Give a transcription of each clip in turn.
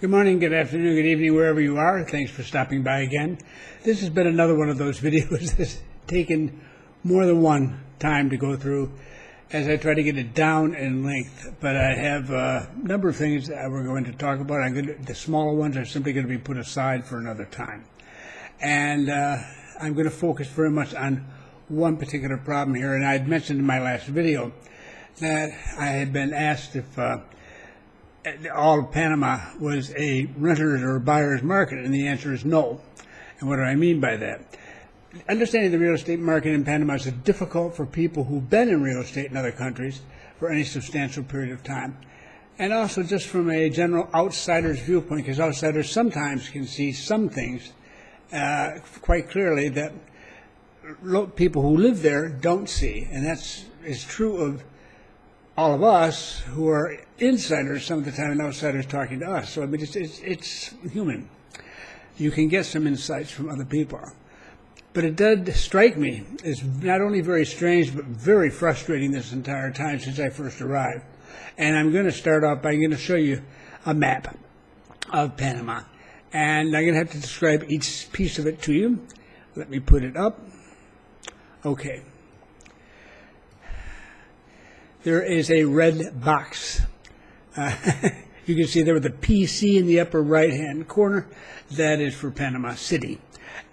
Good morning, good afternoon, good evening, wherever you are. Thanks for stopping by again. This has been another one of those videos that's taken more than one time to go through as I try to get it down in length. But I have a number of things that we're going to talk about. The smaller ones are simply going to be put aside for another time. And I'm going to focus very much on one particular problem here. And I had mentioned in my last video that I had been asked if all of Panama was a renter's or buyer's market, and the answer is no. And what do I mean by that? Understanding the real estate market in Panama is difficult for people who've been in real estate in other countries for any substantial period of time. And also just from a general outsider's viewpoint, because outsiders sometimes can see some things quite clearly that people who live there don't see. And that's is true of all of us who are insiders some of the time and outsiders talking to us. So I mean, it's human. You can get some insights from other people. But it did strike me as not only very strange, but very frustrating this entire time since I first arrived. And I'm going to start off by going to show you a map of Panama. And I'm going to have to describe each piece of it to you. Let me put it up. Okay. There is a red box. You can see there with a PC in the upper right-hand corner. That is for Panama City.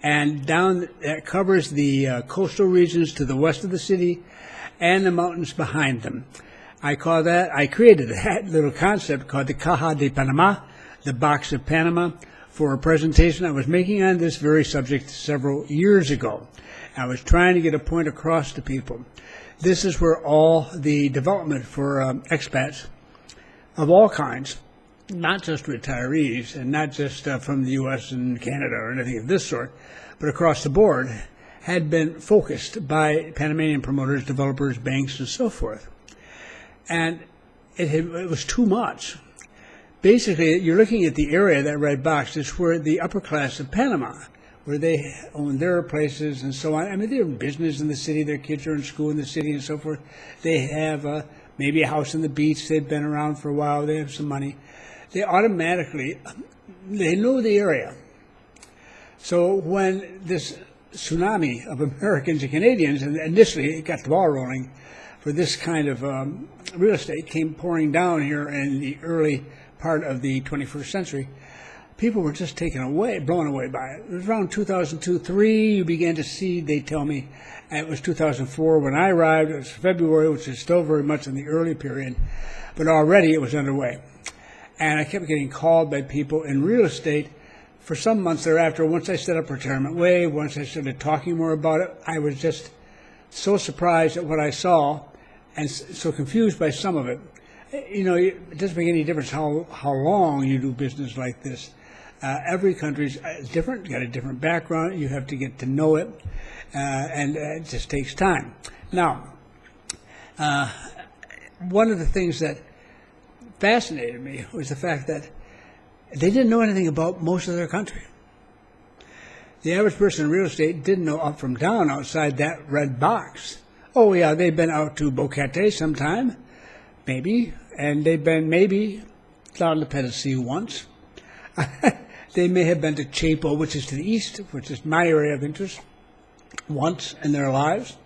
And down, that covers the coastal regions to the west of the city and the mountains behind them. I created that little concept called the Caja de Panama, the box of Panama, for a presentation I was making on this very subject several years ago. I was trying to get a point across to people. This is where all the development for expats of all kinds, not just retirees and not just from the U.S. and Canada or anything of this sort, but across the board, had been focused by Panamanian promoters, developers, banks, and so forth. And it was too much. Basically, you're looking at the area, that red box, is where the upper class of Panama, where they own their places and so on. I mean, they're in business in the city, their kids are in school in the city and so forth. They have maybe a house on the beach, they've been around for a while, they have some money. They automatically, they know the area. So when this tsunami of Americans and Canadians, and initially it got the ball rolling for this kind of real estate, came pouring down here in the early part of the 21st century, people were just taken away, blown away by it. It was around 2002-03, you began to see, they tell me, and it was 2004 when I arrived, it was February, which is still very much in the early period, but already it was underway. And I kept getting called by people in real estate for some months thereafter. Once I set up Retirement Way, once I started talking more about it, I was just so surprised at what I saw and so confused by some of it. You know, it doesn't make any difference how long you do business like this. Every country's different, got a different background. You have to get to know it, and it just takes time. Now, one of the things that fascinated me was the fact that they didn't know anything about most of their country. The average person in real estate didn't know up from down outside that red box. Oh yeah, they've been out to Boquete sometime, maybe, and they've been maybe down to Pedicee once. They may have been to Chapo, which is to the east, which is my area of interest, once in their lives.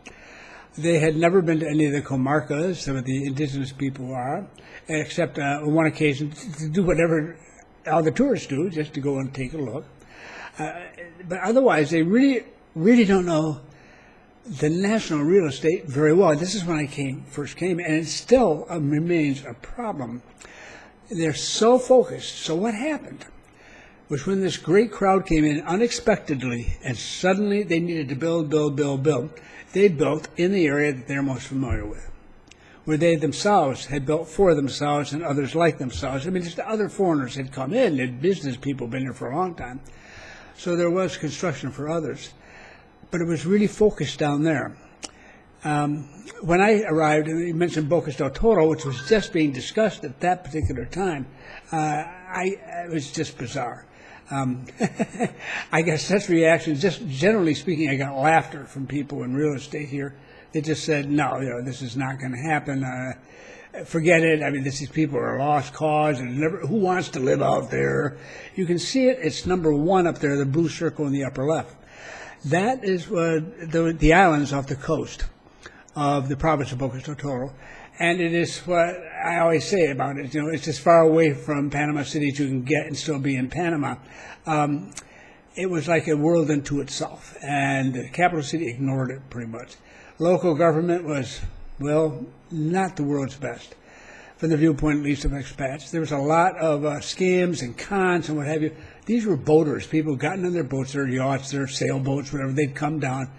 They had never been to any of the comarcas where the indigenous people are, except on one occasion to do whatever all the tourists do, just to go and take a look. But otherwise, they really don't know the national real estate very well. This is when I first came, and it still remains a problem. They're so focused. So what happened was when this great crowd came in unexpectedly, and suddenly they needed to build, they built in the area that they're most familiar with, where they themselves had built for themselves and others like themselves. I mean, just other foreigners had come in, and business people been there for a long time. So there was construction for others. But it was really focused down there. When I arrived, and you mentioned Bocas del Toro, which was just being discussed at that particular time, it was just bizarre. I got such reactions. Just generally speaking, I got laughter from people in real estate here. They just said, no, this is not going to happen. forget it. I mean, these people are a lost cause, and who wants to live out there? You can see it. It's number 1 up there, the blue circle in the upper left. That is the islands off the coast of the province of Bocas del Toro. And it is what I always say about it. It's as far away from Panama City as you can get and still be in Panama. It was like a world unto itself, and the capital city ignored it pretty much. Local government was, well, not the world's best, from the viewpoint at least of expats. There was a lot of scams and cons and what have you. These were boaters. People gotten on their boats, their yachts, their sailboats, whatever. They'd come down.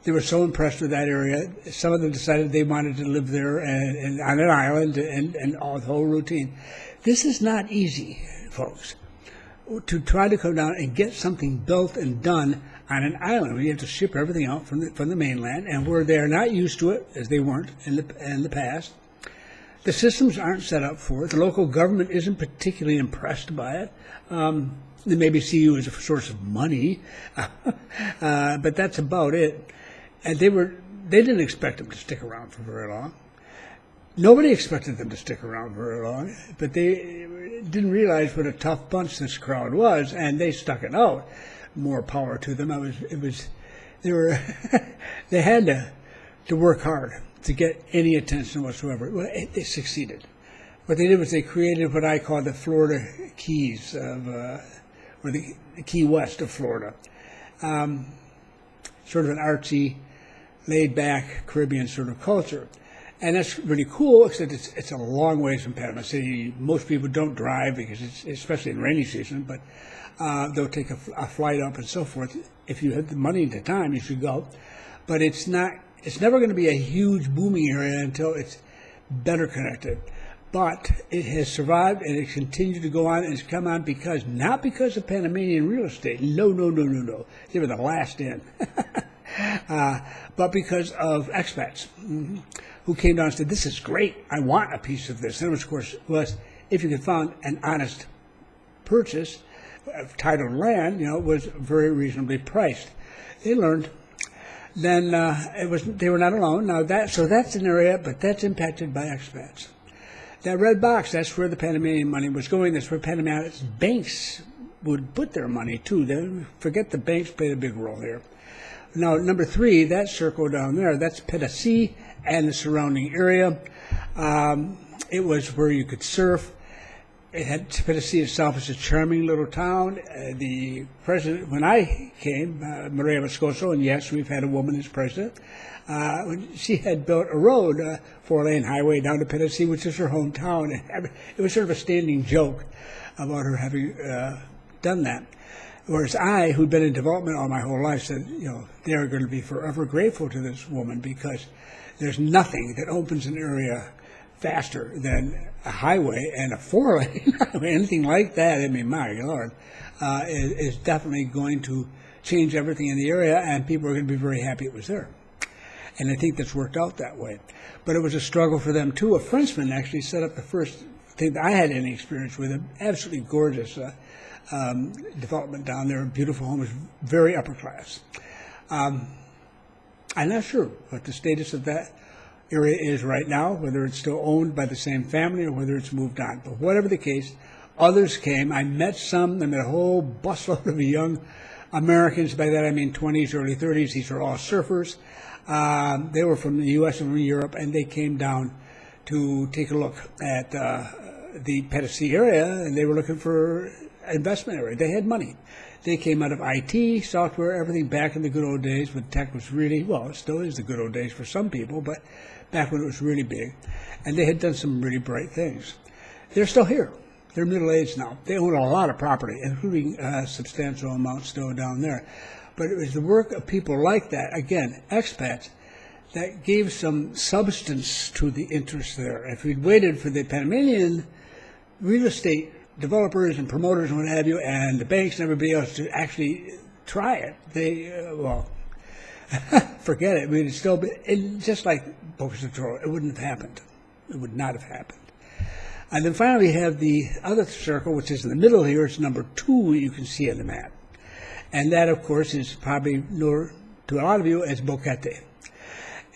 They were so impressed with that area. Some of them decided they wanted to live there and on an island and all the whole routine. This is not easy, folks, to try to come down and get something built and done on an island where you have to ship everything out from the mainland, and where they're not used to it, as they weren't in the past. The systems aren't set up for it. The local government isn't particularly impressed by it. They maybe see you as a source of money, but that's about it. And they didn't expect them to stick around for very long. Nobody expected them to stick around very long, but they didn't realize what a tough bunch this crowd was, and they stuck it out. More power to them. They had to work hard to get any attention whatsoever. Well, they succeeded. What they did was they created what I call the Florida Keys or the Key West of Florida. Sort of an artsy, laid-back Caribbean sort of culture. And that's really cool, except it's a long ways from Panama City. Most people don't drive, because especially in rainy season, but they'll take a flight up and so forth. If you have the money and the time, you should go. But it's never going to be a huge booming area until it's better connected. But it has survived, and it continued to go on, and it's come on not because of Panamanian real estate. No. They were the last in. But because of expats who came down and said, "This is great. I want a piece of this." And of course, if you could find an honest purchase of titled land, was very reasonably priced. They learned. Then they were not alone. Now that's an area, but that's impacted by expats. That red box, that's where the Panamanian money was going. That's where Panama's banks would put their money too. Forget the banks played a big role here. Now, number 3, that circle down there, that's Pedasí and the surrounding area. It was where you could surf. Pedasí itself is a charming little town. The president, when I came, Maria Moscoso, and yes, we've had a woman as president, she had built a road, 4-lane highway down to Pedasí, which is her hometown. And it was sort of a standing joke about her having done that. Whereas I, who'd been in development all my whole life, said, they're going to be forever grateful to this woman, because there's nothing that opens an area faster than a highway and a 4-lane. I mean, anything like that, my Lord, is definitely going to change everything in the area, and people are going to be very happy it was there. And I think that's worked out that way. But it was a struggle for them, too. A Frenchman actually set up the first thing that I had any experience with, an absolutely gorgeous development down there, beautiful homes, very upper class. I'm not sure what the status of that area is right now, whether it's still owned by the same family or whether it's moved on. But whatever the case, others came. I met a whole busload of young Americans. By that I mean 20s, early 30s. These are all surfers. They were from the U.S. and from Europe, and they came down to take a look at the Pedasí area, and they were looking for investment area. They had money. They came out of IT, software, everything back in the good old days when tech was really, it still is the good old days for some people, but back when it was really big. And they had done some really bright things. They're still here. They're middle-aged now. They own a lot of property, including substantial amounts still down there. But it was the work of people like that, again, expats, that gave some substance to the interest there. If we'd waited for the Panamanian real estate developers and promoters and what have you, and the banks and everybody else to actually try it, forget it. We'd still be, just like Bocas del Toro, it wouldn't have happened. It would not have happened. And then finally we have the other circle, which is in the middle here. It's number 2 you can see on the map. And that, of course, is probably known to a lot of you as Boquete.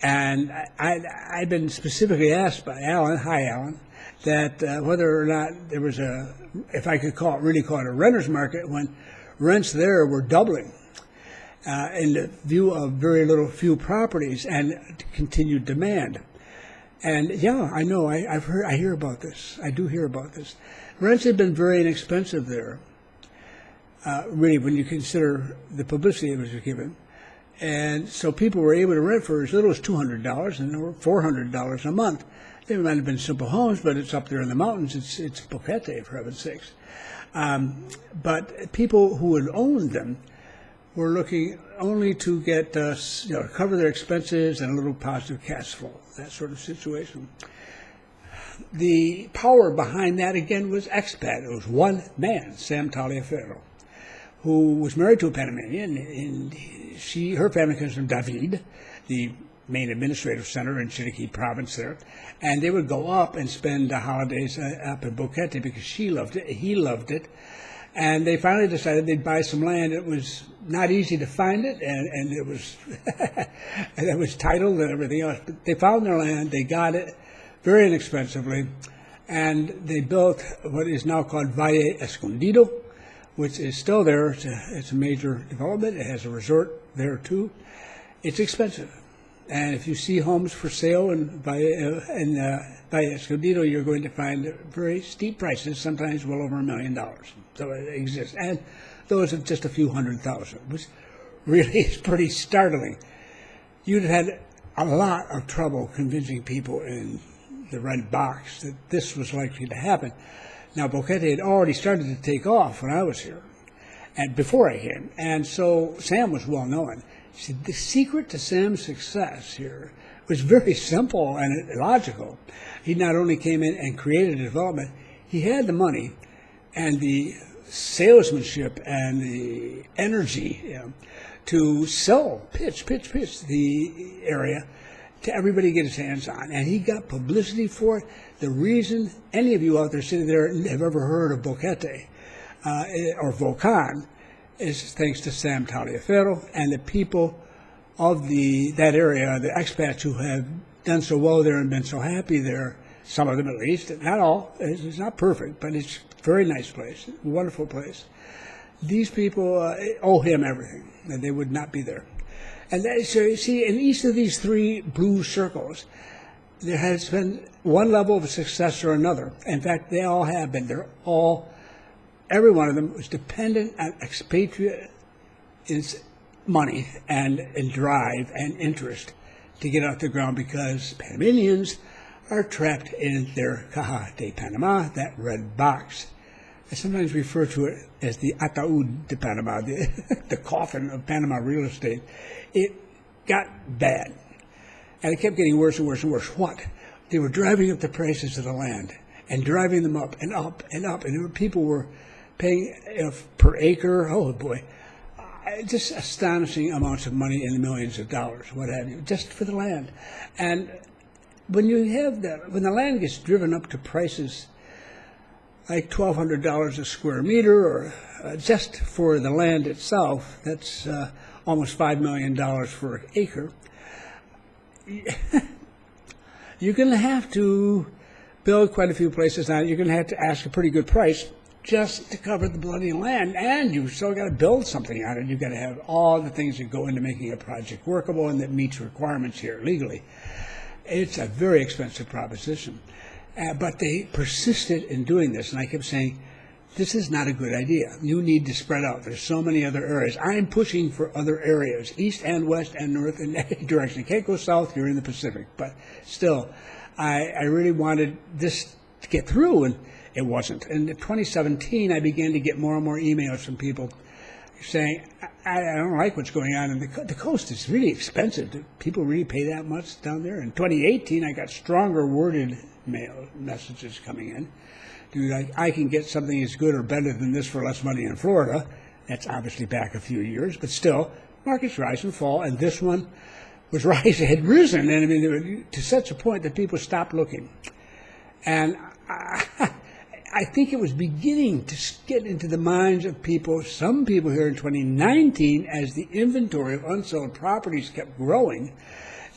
And I'd been specifically asked by Alan, hi Alan, that whether or not there was if I could really call it a renter's market, when rents there were doubling in the view of few properties and continued demand. And yeah, I know, I hear about this. I do hear about this. Rents have been very inexpensive there, really, when you consider the publicity that was given. And so people were able to rent for as little as $200 and or $400 a month. They might have been simple homes, but it's up there in the mountains. It's Boquete, for heaven's sakes. But people who had owned them were looking only to get, cover their expenses and a little positive cash flow, that sort of situation. The power behind that, again, was expat. It was one man, Sam Taliaferro, who was married to a Panamanian, and her family comes from David, the main administrative center in Chiriquí province there, and they would go up and spend the holidays up in Boquete because she loved it, he loved it, and they finally decided they'd buy some land. It was not easy to find it, and it was and it was titled and everything else, but they found their land, they got it very inexpensively, and they built what is now called Valle Escondido, which is still there. It's a major development. It has a resort there too. It's expensive, and if you see homes for sale in Valle Escondido, you're going to find very steep prices, sometimes well over $1 million. So it exists, and those of just a few $100,000, which really is pretty startling. You'd had a lot of trouble convincing people in the red box that this was likely to happen. Now, Boquete had already started to take off when I was here, and before I came, and so Sam was well known. See, the secret to Sam's success here was very simple and logical. He not only came in and created a development, he had the money and the salesmanship and the energy to pitch the area to everybody get his hands on. And he got publicity for it. The reason any of you out there sitting there have ever heard of Boquete or Volcan is thanks to Sam Taliaferro and the people of that area, the expats who have done so well there and been so happy there, some of them at least, not all, it's not perfect, but it's a very nice place, wonderful place. These people owe him everything, and they would not be there. And so you see, in each of these three blue circles, there has been one level of success or another. In fact, they all have been. Every one of them was dependent on expatriate money and drive and interest to get off the ground, because Panamanians are trapped in their Caja de Panama, that red box. I sometimes refer to it as the Ataúd de Panama, the coffin of Panama real estate. It got bad, and it kept getting worse and worse and worse. What? They were driving up the prices of the land and driving them up and up and up, and people were paying per acre, oh boy, just astonishing amounts of money in the millions of dollars, what have you, just for the land. And when the land gets driven up to prices like $1,200 a square meter, or just for the land itself, that's almost $5 million for an acre, you're going to have to build quite a few places on it. You're going to have to ask a pretty good price just to cover the bloody land, and you've still got to build something on it. You've got to have all the things that go into making a project workable and that meets requirements here legally. It's a very expensive proposition. But they persisted in doing this, and I kept saying, this is not a good idea. You need to spread out. There's so many other areas. I'm pushing for other areas, east and west and north in any direction. You can't go south, you're in the Pacific. But still, I really wanted this to get through, and it wasn't. And in 2017, I began to get more and more emails from people saying, I don't like what's going on. And the coast is really expensive. Do people really pay that much down there? In 2018, I got stronger worded messages coming in. Dude, I can get something as good or better than this for less money in Florida. That's obviously back a few years, but still, markets rise and fall, and this one was rising, had risen, and I mean, to such a point that people stopped looking. And I think it was beginning to get into the minds of people, some people here in 2019, as the inventory of unsold properties kept growing,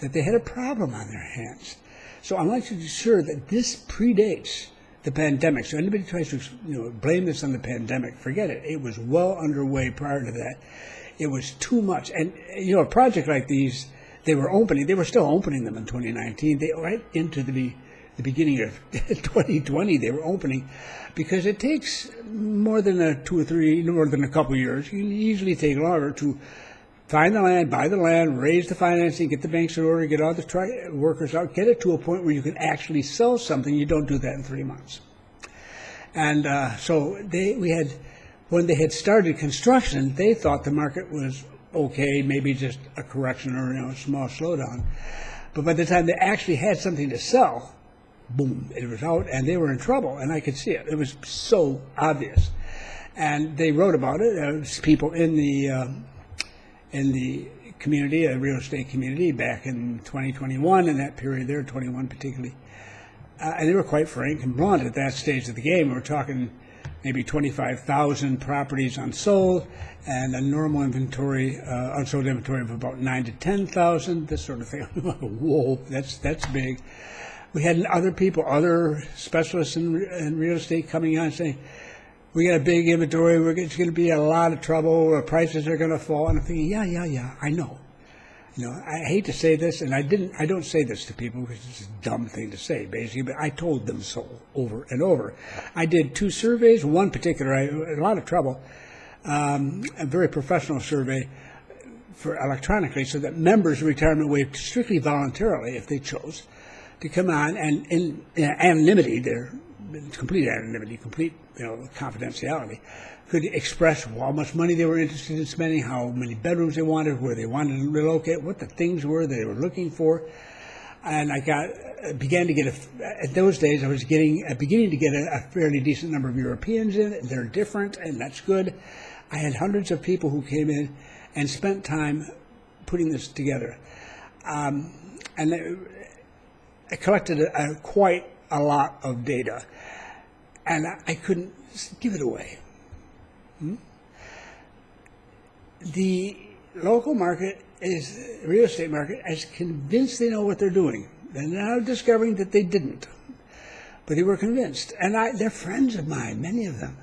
that they had a problem on their hands. So I'm actually sure that this predates the pandemic. So anybody tries to blame this on the pandemic, forget it. It was well underway prior to that. It was too much. And, a project like these, they were still opening them in 2019. Right into the beginning of 2020, they were opening, because it takes more than a couple years. You can easily take longer to find the land, buy the land, raise the financing, get the banks in order, get all the workers out, get it to a point where you can actually sell something. You don't do that in 3 months. And so when they had started construction, they thought the market was okay, maybe just a correction or a small slowdown. But by the time they actually had something to sell, boom, it was out, and they were in trouble, and I could see it. It was so obvious. And they wrote about it. There was people in the community, a real estate community, back in 2021, in that period there, 21 particularly. And they were quite frank and blunt at that stage of the game. We were talking maybe 25,000 properties unsold, and a normal inventory, unsold inventory of about 9,000 to 10,000, this sort of thing. Whoa, that's big. We had other specialists in real estate coming on saying, we got a big inventory, it's going to be a lot of trouble, prices are going to fall. And I'm thinking, yeah, I know. I hate to say this, and I don't say this to people because it's a dumb thing to say, basically, but I told them so over and over. I did 2 surveys, one particular, a lot of trouble, a very professional survey for electronically, so that members of retirement waived strictly voluntarily, if they chose, to come on, and in anonymity, complete anonymity, complete confidentiality, could express how much money they were interested in spending, how many bedrooms they wanted, where they wanted to relocate, what the things were they were looking for. And I began to get, at those days, I was beginning to get a fairly decent number of Europeans in. They're different, and that's good. I had hundreds of people who came in and spent time putting this together. And I collected quite a lot of data, and I couldn't give it away. The local market real estate market is convinced they know what they're doing. They're now discovering that they didn't, but they were convinced. And they're friends of mine, many of them.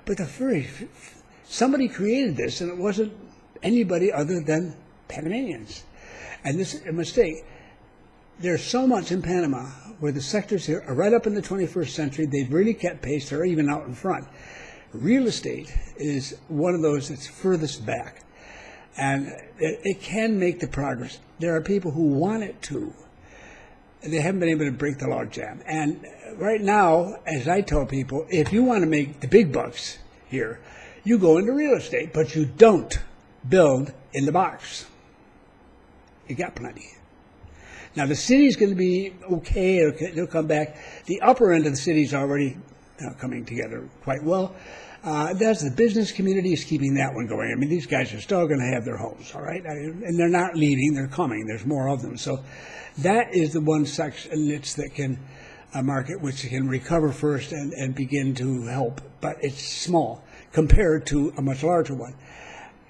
But somebody created this, and it wasn't anybody other than Panamanians. And this is a mistake. There's so much in Panama where the sectors here are right up in the 21st century. They've really kept pace. They're even out in front. Real estate is one of those that's furthest back. And it can make the progress. There are people who want it to. They haven't been able to break the log jam. And right now, as I tell people, if you want to make the big bucks here, you go into real estate, but you don't build in the box. You got plenty. Now, the city's going to be okay. It'll come back. The upper end of the city's already coming together quite well. That's the business community is keeping that one going. I mean, these guys are still going to have their homes, all right? And they're not leaving. They're coming. There's more of them. So that is the one section that can market which can recover first and begin to help. But it's small compared to a much larger one.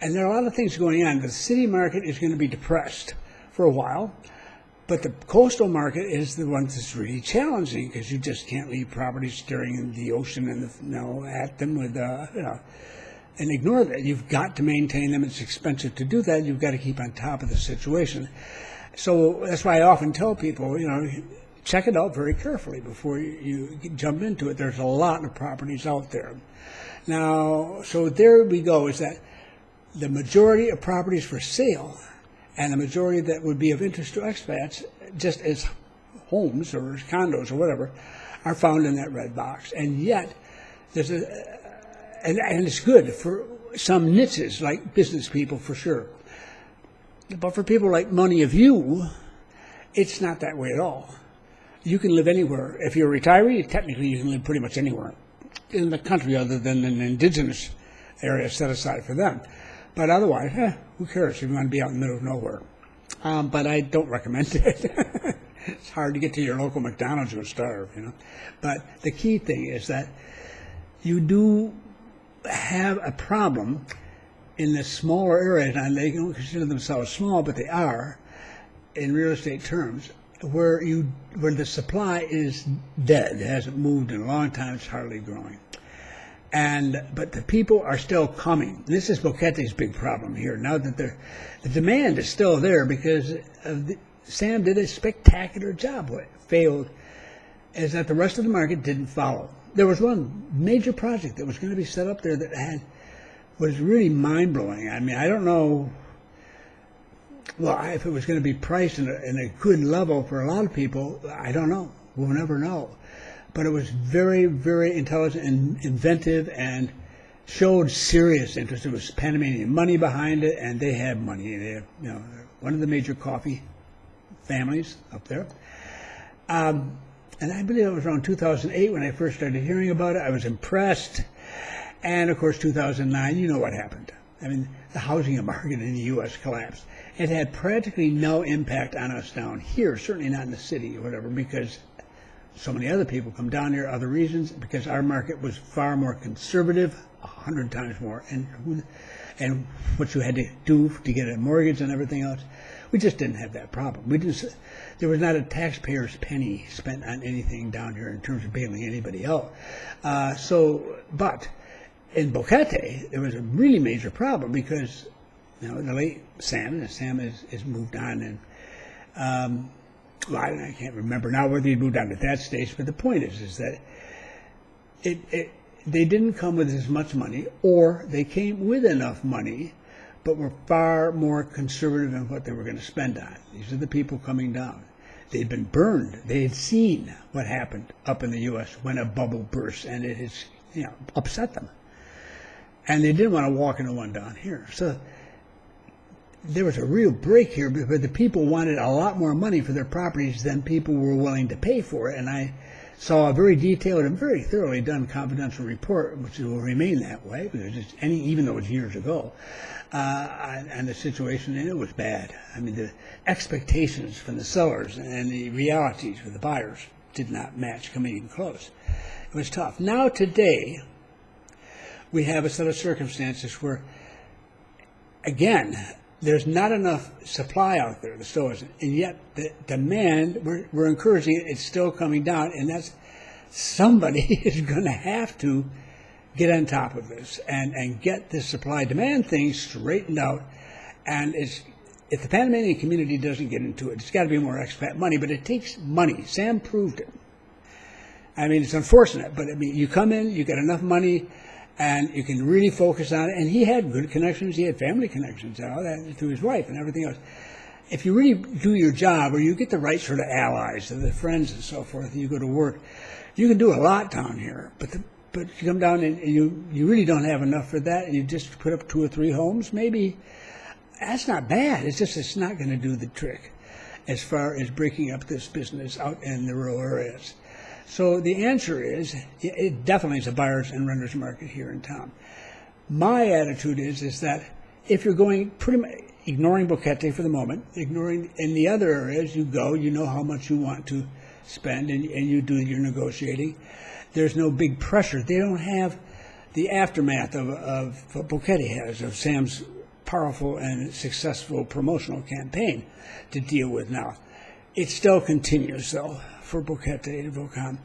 And there are a lot of things going on. The city market is going to be depressed for a while. But the coastal market is the one that's really challenging because you just can't leave properties staring in the ocean and at them with and ignore that. You've got to maintain them. It's expensive to do that. You've got to keep on top of the situation. So that's why I often tell people, check it out very carefully before you jump into it. There's a lot of properties out there. Now, so there we go. Is that the majority of properties for sale? And the majority that would be of interest to expats, just as homes or condos or whatever, are found in that red box. And yet, and it's good for some niches, like business people for sure. But for people like many of you, it's not that way at all. You can live anywhere. If you're a retiree, technically you can live pretty much anywhere in the country other than an indigenous area set aside for them. But otherwise, who cares if you want to be out in the middle of nowhere? But I don't recommend it. It's hard to get to your local McDonald's and starve, But the key thing is that you do have a problem in the smaller areas, and they don't consider themselves small, but they are, in real estate terms, where the supply is dead, it hasn't moved in a long time, it's hardly growing. But the people are still coming. This is Boquete's big problem here. Now that the demand is still there because Sam did a spectacular job. What failed is that the rest of the market didn't follow. There was one major project that was going to be set up there that was really mind-blowing. I mean, I don't know, if it was going to be priced in a good level for a lot of people. I don't know. We'll never know. But it was very, very intelligent and inventive and showed serious interest. There was Panamanian money behind it, and they had money. They have, one of the major coffee families up there. And I believe it was around 2008 when I first started hearing about it. I was impressed. And, of course, 2009, you know what happened. I mean, the housing market in the U.S. collapsed. It had practically no impact on us down here, certainly not in the city or whatever, because so many other people come down here, other reasons, because our market was far more conservative, 100 times more, and what you had to do to get a mortgage and everything else, we just didn't have that problem. There was not a taxpayer's penny spent on anything down here in terms of bailing anybody out. But in Boquete, there was a really major problem because, the late Sam has moved on, and I can't remember now whether he moved on at that stage, but the point is that they didn't come with as much money, or they came with enough money, but were far more conservative in what they were going to spend on. These are the people coming down. They'd been burned. They had seen what happened up in the U.S. when a bubble burst, and it has upset them. And they didn't want to walk into one down here. So there was a real break here because the people wanted a lot more money for their properties than people were willing to pay for it. And I saw a very detailed and very thoroughly done confidential report, which will remain that way because even though it was years ago, and the situation in it was bad. I mean, the expectations from the sellers and the realities for the buyers did not match, coming even close. It was tough. Now today, we have a set of circumstances where, again, there's not enough supply out there, the stores, and yet the demand, we're encouraging it, it's still coming down, and that's somebody is going to have to get on top of this and get this supply-demand thing straightened out. And if the Panamanian community doesn't get into it, it's got to be more expat money, but it takes money. Sam proved it. I mean, it's unfortunate, but I mean, you come in, you get enough money, and you can really focus on it. And he had good connections. He had family connections through his wife and everything else. If you really do your job, or you get the right sort of allies, the friends and so forth, and you go to work, you can do a lot down here. But you come down and you really don't have enough for that, and you just put up 2 or 3 homes, maybe that's not bad. It's just it's not going to do the trick as far as breaking up this business out in the rural areas. So the answer is, it definitely is a buyer's and renter's market here in town. My attitude is that if you're going pretty much ignoring Boquete for the moment, ignoring in the other areas, you know how much you want to spend, and you do your negotiating. There's no big pressure. They don't have the aftermath of what Boquete has, of Sam's powerful and successful promotional campaign to deal with now. It still continues, though, for Boquete and Volcan.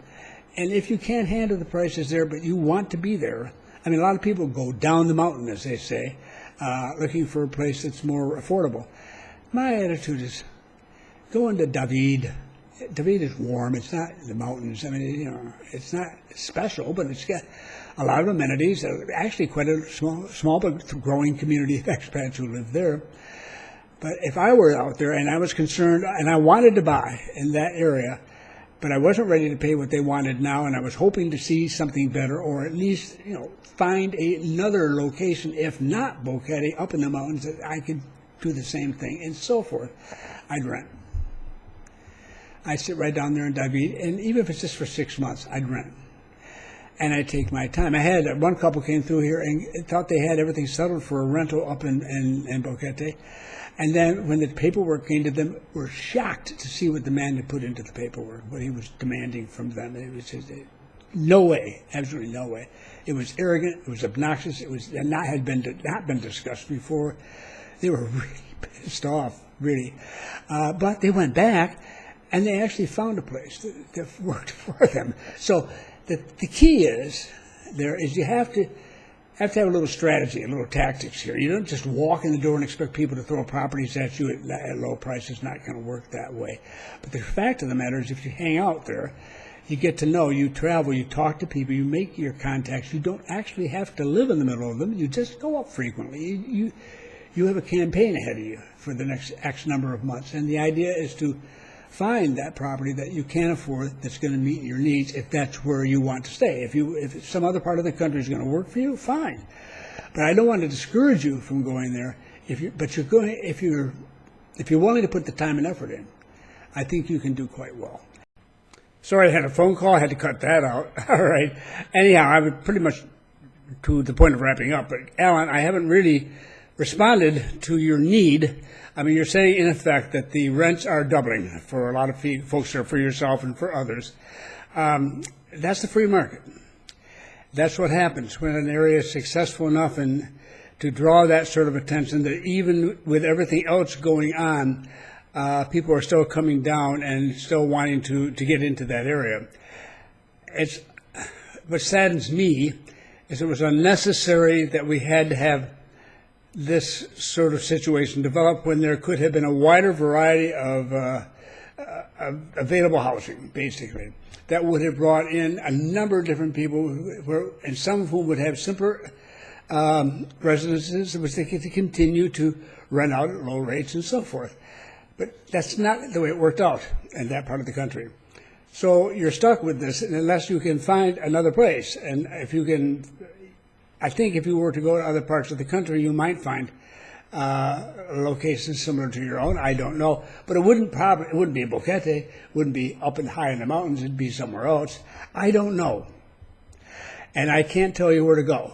And if you can't handle the prices there, but you want to be there, I mean, a lot of people go down the mountain, as they say, looking for a place that's more affordable. My attitude is go into David. David is warm. It's not in the mountains. I mean, it's not special, but it's got a lot of amenities. Actually, quite a small but growing community of expats who live there. But if I were out there and I was concerned and I wanted to buy in that area, but I wasn't ready to pay what they wanted now, and I was hoping to see something better, or at least, find another location, if not Boquete, up in the mountains that I could do the same thing, and so forth, I'd rent. I'd sit right down there in David, and even if it's just for 6 months, I'd rent. And I'd take my time. I had one couple came through here and thought they had everything settled for a rental up in Boquete. And then when the paperwork came to them, were shocked to see what the man had put into the paperwork, what he was demanding from them. It was just, no way, absolutely no way. It was arrogant, it was obnoxious, it was not been discussed before. They were really pissed off. really. But they went back, and they actually found a place that worked for them. So the key is you have to have a little strategy, a little tactics here. You don't just walk in the door and expect people to throw properties at you at low prices. It's not going to work that way. But the fact of the matter is, if you hang out there, you get to know, you travel, you talk to people, you make your contacts. You don't actually have to live in the middle of them. You just go up frequently. You have a campaign ahead of you for the next X number of months. And the idea is to find that property that you can afford that's going to meet your needs if that's where you want to stay. If some other part of the country is going to work for you, fine. But I don't want to discourage you from going there. If you're willing to put the time and effort in, I think you can do quite well. Sorry, I had a phone call. I had to cut that out. All right. Anyhow, I would pretty much to the point of wrapping up. But Alan, I haven't really responded to your need. I mean, you're saying, in effect, that the rents are doubling for a lot of folks, or for yourself and for others. That's the free market. That's what happens when an area is successful enough to draw that sort of attention that even with everything else going on, people are still coming down and still wanting to get into that area. What saddens me is it was unnecessary that we had to have this sort of situation develop when there could have been a wider variety of available housing, basically, that would have brought in a number of different people, and some of whom would have simpler residences, which they could continue to rent out at low rates and so forth. But that's not the way it worked out in that part of the country. So you're stuck with this unless you can find another place. And if you can, I think if you were to go to other parts of the country, you might find locations similar to your own. I don't know, but it wouldn't be a Boquete, it wouldn't be up and high in the mountains. It'd be somewhere else. I don't know, and I can't tell you where to go.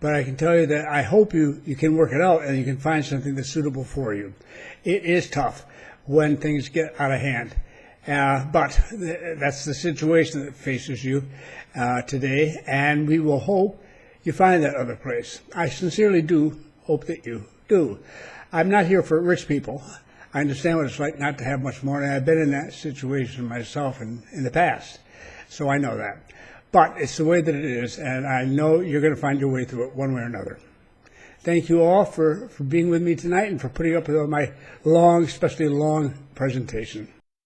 But I can tell you that I hope you can work it out and you can find something that's suitable for you. It is tough when things get out of hand, but that's the situation that faces you today, and we will hope you find that other place. I sincerely do hope that you do. I'm not here for rich people. I understand what it's like not to have much more, and I've been in that situation myself in the past, so I know that. But it's the way that it is, and I know you're going to find your way through it one way or another. Thank you all for being with me tonight and for putting up with my especially long presentation.